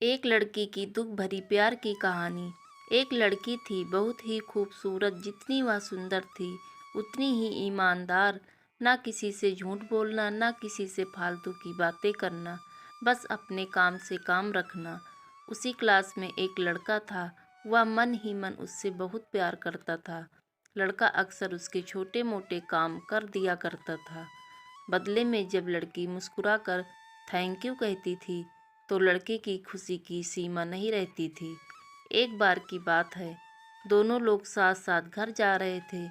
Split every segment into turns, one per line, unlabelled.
एक लड़की की दुख भरी प्यार की कहानी। एक लड़की थी बहुत ही खूबसूरत। जितनी वह सुंदर थी उतनी ही ईमानदार। ना किसी से झूठ बोलना, ना किसी से फालतू की बातें करना, बस अपने काम से काम रखना। उसी क्लास में एक लड़का था। वह मन ही मन उससे बहुत प्यार करता था। लड़का अक्सर उसके छोटे मोटे काम कर दिया करता था। बदले में जब लड़की मुस्कुराकर थैंक यू कहती थी तो लड़के की खुशी की सीमा नहीं रहती थी। एक बार की बात है, दोनों लोग साथ साथ घर जा रहे थे।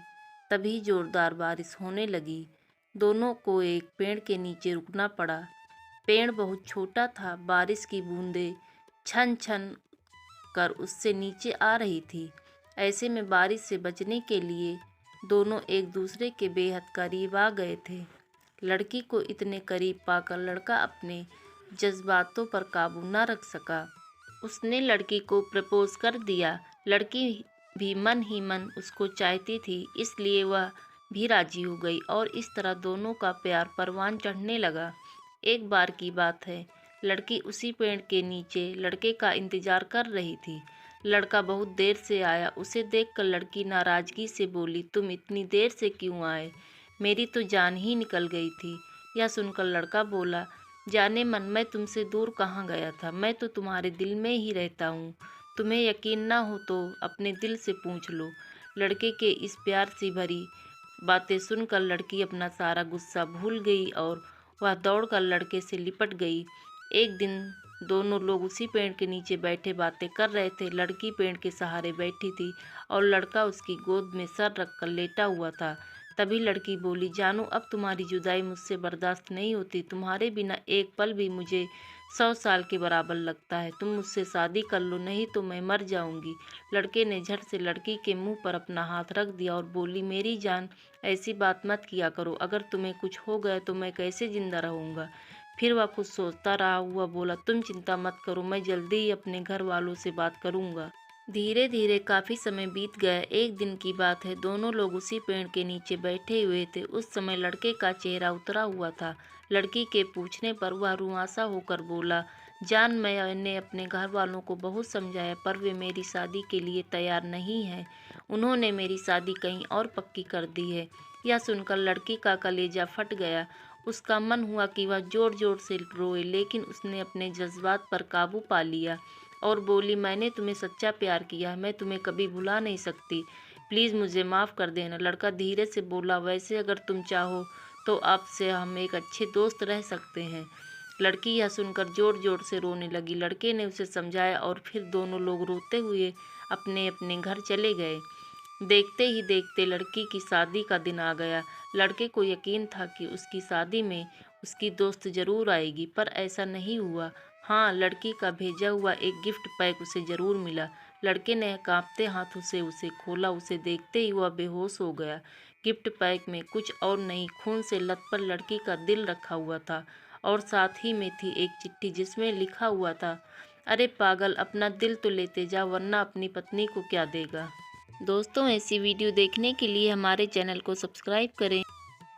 तभी जोरदार बारिश होने लगी। दोनों को एक पेड़ के नीचे रुकना पड़ा। पेड़ बहुत छोटा था। बारिश की बूंदें छन छन कर उससे नीचे आ रही थी। ऐसे में बारिश से बचने के लिए दोनों एक दूसरे के बेहद करीब आ गए थे। लड़की को इतने करीब पाकर लड़का अपने जज्बातों पर काबू न रख सका। उसने लड़की को प्रपोज कर दिया। लड़की भी मन ही मन उसको चाहती थी, इसलिए वह भी राजी हो गई और इस तरह दोनों का प्यार परवान चढ़ने लगा। एक बार की बात है, लड़की उसी पेड़ के नीचे लड़के का इंतजार कर रही थी। लड़का बहुत देर से आया। उसे देखकर लड़की नाराजगी से बोली, तुम इतनी देर से क्यों आए? मेरी तो जान ही निकल गई थी। यह सुनकर लड़का बोला, जाने मन, मैं तुमसे दूर कहाँ गया था, मैं तो तुम्हारे दिल में ही रहता हूँ। तुम्हें यकीन ना हो तो अपने दिल से पूछ लो। लड़के के इस प्यार से भरी बातें सुनकर लड़की अपना सारा गुस्सा भूल गई और वह दौड़कर लड़के से लिपट गई। एक दिन दोनों लोग उसी पेड़ के नीचे बैठे बातें कर रहे थे। लड़की पेड़ के सहारे बैठी थी और लड़का उसकी गोद में सर रखकर लेटा हुआ था। तभी लड़की बोली, जानू, अब तुम्हारी जुदाई मुझसे बर्दाश्त नहीं होती। तुम्हारे बिना एक पल भी मुझे 100 साल के बराबर लगता है। तुम मुझसे शादी कर लो, नहीं तो मैं मर जाऊंगी। लड़के ने झट से लड़की के मुंह पर अपना हाथ रख दिया और बोली, मेरी जान, ऐसी बात मत किया करो। अगर तुम्हें कुछ हो गया तो मैं कैसे जिंदा रहूँगा? फिर वह कुछ सोचता रहा हुआ बोला, तुम चिंता मत करो, मैं जल्दी ही अपने घर वालों से बात करूँगा। धीरे धीरे काफ़ी समय बीत गया। एक दिन की बात है, दोनों लोग उसी पेड़ के नीचे बैठे हुए थे। उस समय लड़के का चेहरा उतरा हुआ था। लड़की के पूछने पर वह रुआंसा होकर बोला, जान, मैंने अपने घर वालों को बहुत समझाया पर वे मेरी शादी के लिए तैयार नहीं हैं। उन्होंने मेरी शादी कहीं और पक्की कर दी है। यह सुनकर लड़की का कलेजा फट गया। उसका मन हुआ कि वह जोर जोर से रोए, लेकिन उसने अपने जज्बात पर काबू पा लिया और बोली, मैंने तुम्हें सच्चा प्यार किया है, मैं तुम्हें कभी भुला नहीं सकती। प्लीज़ मुझे माफ़ कर देना। लड़का धीरे से बोला, वैसे अगर तुम चाहो तो आपसे हम एक अच्छे दोस्त रह सकते हैं। लड़की यह सुनकर जोर जोर से रोने लगी। लड़के ने उसे समझाया और फिर दोनों लोग रोते हुए अपने अपने घर चले गए। देखते ही देखते लड़की की शादी का दिन आ गया। लड़के को यकीन था कि उसकी शादी में उसकी दोस्त जरूर आएगी, पर ऐसा नहीं हुआ। हाँ, लड़की का भेजा हुआ एक गिफ्ट पैक उसे जरूर मिला। लड़के ने कांपते हाथों से उसे खोला। उसे देखते ही वह बेहोश हो गया। गिफ्ट पैक में कुछ और नहीं, खून से लथपथ लड़की का दिल रखा हुआ था और साथ ही में थी एक चिट्ठी जिसमें लिखा हुआ था, अरे पागल, अपना दिल तो लेते जा, वरना अपनी पत्नी को क्या देगा। दोस्तों, ऐसी वीडियो देखने के लिए हमारे चैनल को सब्सक्राइब करें।